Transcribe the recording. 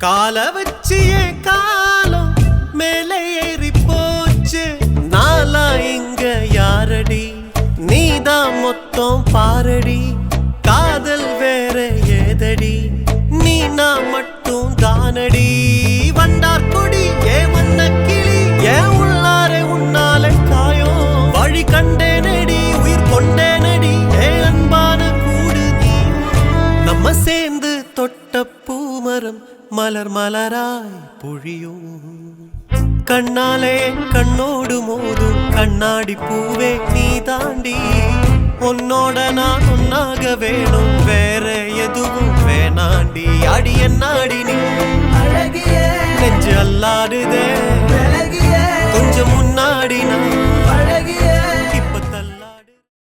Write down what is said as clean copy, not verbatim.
கால வச்சு என் காலம் மேலே ஏறி போச்சு. நாளா இங்க யாரடி, நீதான் மொத்தம் பாரடி. காதல் வேற ஏதடி, நீ நான் மட்டும் தானடி. வண்டார் கொடி ஏ மன்ன கிளி, ஏன் உள்ளாரே உன்னாலே காயம். வழி கண்டேனடி, உயிர் கொண்டேனடி, ஏ அன்பான கூடு நீ. நம்ம சேர்ந்து தொட்ட பூமரம் மலர் மலராய் பொழியும். கண்ணாலே கண்ணோடு மோதும் கண்ணாடி பூவே நீ தாண்டி. உன்னோட நான் ஒன்னாக வேணும், வேற எதுவும் வேணாண்டி. அடி என்னாடி நீ அழகிய நெஞ்சு அல்லாடுதே, கொஞ்சம் முன்னாடி நான் அழகிய